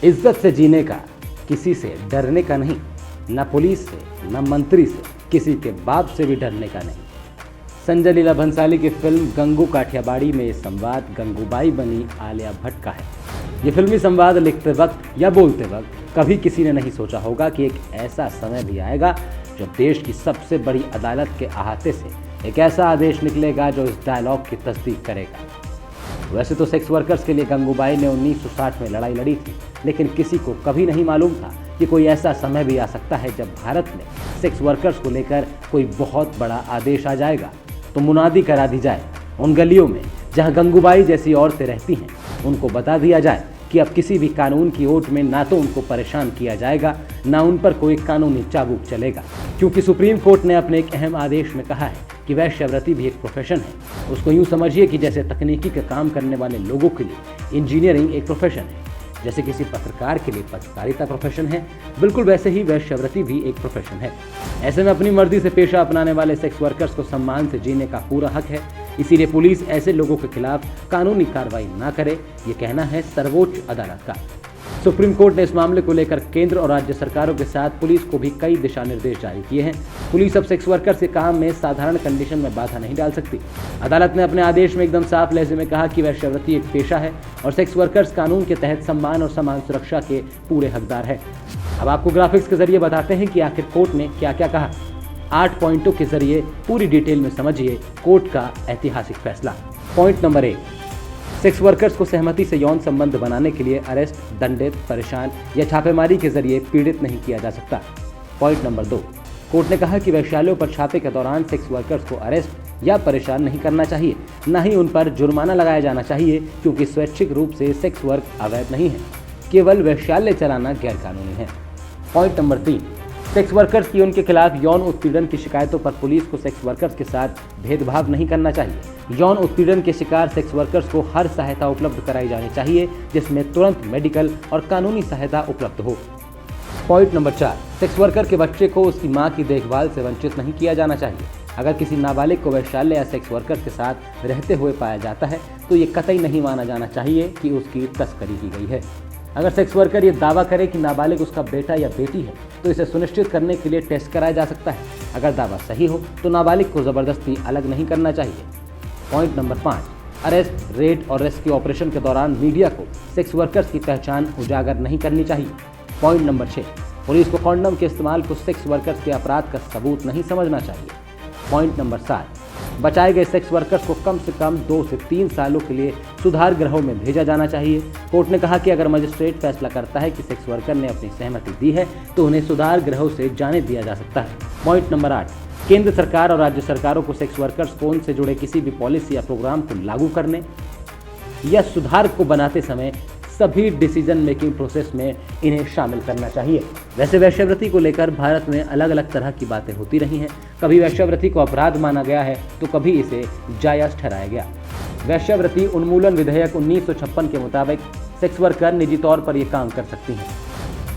इज्जत से जीने का, किसी से डरने का नहीं, न पुलिस से, न मंत्री से, किसी के बाप से भी डरने का नहीं। संजय लीला भंसाली की फिल्म गंगू काठियावाड़ी में ये संवाद गंगूबाई बनी आलिया भट्ट का है। ये फिल्मी संवाद लिखते वक्त या बोलते वक्त कभी किसी ने नहीं सोचा होगा कि एक ऐसा समय भी आएगा जब देश की सबसे बड़ी अदालत के अहाते से एक ऐसा आदेश निकलेगा जो इस डायलॉग की तस्दीक करेगा। वैसे तो सेक्स वर्कर्स के लिए गंगूबाई ने 1960 में लड़ाई लड़ी थी, लेकिन किसी को कभी नहीं मालूम था कि कोई ऐसा समय भी आ सकता है जब भारत में सेक्स वर्कर्स को लेकर कोई बहुत बड़ा आदेश आ जाएगा तो मुनादी करा दी जाए। उन गलियों में जहां गंगूबाई जैसी औरतें रहती हैं, उनको बता दिया जाए कि अब किसी भी कानून की ओट में ना तो उनको परेशान किया जाएगा, ना उन पर कोई कानूनी चाबुक चलेगा। क्योंकि सुप्रीम कोर्ट ने अपने एक अहम आदेश में कहा है कि वैश्यावृत्ति भी एक प्रोफेशन है। उसको यूँ समझिए कि जैसे तकनीकी का काम करने वाले लोगों के लिए इंजीनियरिंग एक प्रोफेशन है, जैसे किसी पत्रकार के लिए पत्रकारिता प्रोफेशन है, बिल्कुल वैसे ही वैश्यावृत्ति भी एक प्रोफेशन है। ऐसे में अपनी मर्जी से पेशा अपनाने वाले सेक्स वर्कर्स को सम्मान से जीने का पूरा हक है। इसीलिए पुलिस ऐसे लोगों के खिलाफ कानूनी कार्रवाई ना करे, ये कहना है सर्वोच्च अदालत का। सुप्रीम कोर्ट ने इस मामले को लेकर केंद्र और राज्य सरकारों के साथ पुलिस को भी कई दिशा निर्देश जारी किए हैं। पुलिस अब सेक्स वर्कर्स के काम में साधारण कंडीशन में बाधा नहीं डाल सकती। अदालत ने अपने आदेश में एकदम साफ लहजे में कहा कि वैश्यावृत्ति एक पेशा है और सेक्स वर्कर्स कानून के तहत सम्मान और समान सुरक्षा के पूरे हकदार है। अब आपको ग्राफिक्स के जरिए बताते हैं कि आखिर कोर्ट ने क्या क्या कहा। 8 पॉइंटों के जरिए पूरी डिटेल में समझिए कोर्ट का ऐतिहासिक फैसला। पॉइंट नंबर 1, सेक्स वर्कर्स को सहमति से यौन संबंध बनाने के लिए अरेस्ट, दंडित, परेशान या छापेमारी के जरिए पीड़ित नहीं किया जा सकता। पॉइंट नंबर 2, कोर्ट ने कहा कि वैश्यालयों पर छापे के दौरान सेक्स वर्कर्स को अरेस्ट या परेशान नहीं करना चाहिए, न ही उन पर जुर्माना लगाया जाना चाहिए, क्योंकि स्वैच्छिक रूप से सेक्स वर्क अवैध नहीं है, केवल वैश्यालय चलाना गैरकानूनी है। पॉइंट नंबर 3, सेक्स वर्कर्स की उनके खिलाफ यौन उत्पीड़न की शिकायतों पर पुलिस को सेक्स वर्कर्स के साथ भेदभाव नहीं करना चाहिए। यौन उत्पीड़न के शिकार सेक्स वर्कर्स को हर सहायता उपलब्ध कराई जानी चाहिए, जिसमें तुरंत मेडिकल और कानूनी सहायता उपलब्ध हो। पॉइंट नंबर 4, सेक्स वर्कर के बच्चे को उसकी मां की देखभाल से वंचित नहीं किया जाना चाहिए। अगर किसी नाबालिग को वैश्यालय या सेक्स वर्कर्स के साथ रहते हुए पाया जाता है तो ये कतई नहीं माना जाना चाहिए कि उसकी तस्करी की गई है। अगर सेक्स वर्कर ये दावा करे कि नाबालिग उसका बेटा या बेटी है तो इसे सुनिश्चित करने के लिए टेस्ट कराया जा सकता है। अगर दावा सही हो तो नाबालिग को ज़बरदस्ती अलग नहीं करना चाहिए। पॉइंट नंबर 5, अरेस्ट, रेड और रेस्क्यू ऑपरेशन के दौरान मीडिया को सेक्स वर्कर्स की पहचान उजागर नहीं करनी चाहिए। पॉइंट नंबर 6, पुलिस को कॉन्डम के इस्तेमाल को सेक्स वर्कर्स के अपराध का सबूत नहीं समझना चाहिए। पॉइंट नंबर 7, बचाए गए सेक्स वर्कर्स को कम से कम 2 से 3 सालों के लिए सुधार गृहों में भेजा जाना चाहिए। कोर्ट ने कहा कि अगर मजिस्ट्रेट फैसला करता है कि सेक्स वर्कर ने अपनी सहमति दी है तो उन्हें सुधार गृहों से जाने दिया जा सकता है। पॉइंट नंबर 8, केंद्र सरकार और राज्य सरकारों को सेक्स वर्कर्स कोड से जुड़े किसी भी पॉलिसी या प्रोग्राम को लागू करने या सुधार को बनाते समय सभी डिसीजन मेकिंग प्रोसेस में इन्हें शामिल करना चाहिए। वैसे वैश्यावृत्ति को लेकर भारत में अलग अलग तरह की बातें होती रही हैं। कभी वैश्यावृत्ति को अपराध माना गया है तो कभी इसे जायज़ ठहराया गया। वैश्यावृत्ति उन्मूलन विधेयक 1956 के मुताबिक सेक्स वर्कर निजी तौर पर ये काम कर सकती हैं।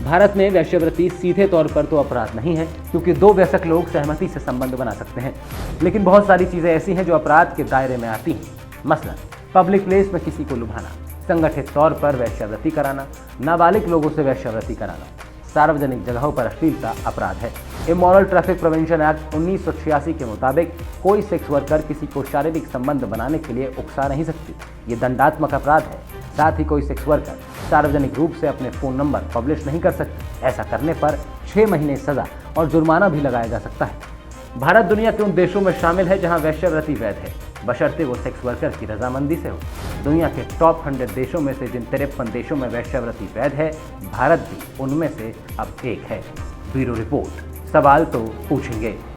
भारत में वैश्यावृत्ति सीधे तौर पर तो अपराध नहीं है, क्योंकि 2 वयस्क लोग सहमति से संबंध बना सकते हैं, लेकिन बहुत सारी चीज़ें ऐसी हैं जो अपराध के दायरे में आती हैं। मसलन पब्लिक प्लेस में किसी को लुभाना, संगठित तौर पर वैश्यावृत्ति कराना, नाबालिग लोगों से वैश्यावृत्ति कराना, सार्वजनिक जगहों पर अश्लीलता अपराध है। इमोरल ट्रैफिक प्रिवेंशन एक्ट 1986 के मुताबिक कोई सेक्स वर्कर किसी को शारीरिक संबंध बनाने के लिए उकसा नहीं सकती, ये दंडात्मक अपराध है। साथ ही कोई सेक्स वर्कर सार्वजनिक रूप से अपने फ़ोन नंबर पब्लिश नहीं कर सकते। ऐसा करने पर 6 महीने सज़ा और जुर्माना भी लगाया जा सकता है। भारत दुनिया के उन देशों में शामिल है जहां वैश्यावृत्ति वैध है, बशर्ते वो सेक्स वर्कर की रजामंदी से हो। दुनिया के टॉप 100 देशों में से जिन 53 देशों में वैश्यावृत्ति वैध है, भारत भी उनमें से अब एक है। Bureau report. सवाल तो पूछेंगे।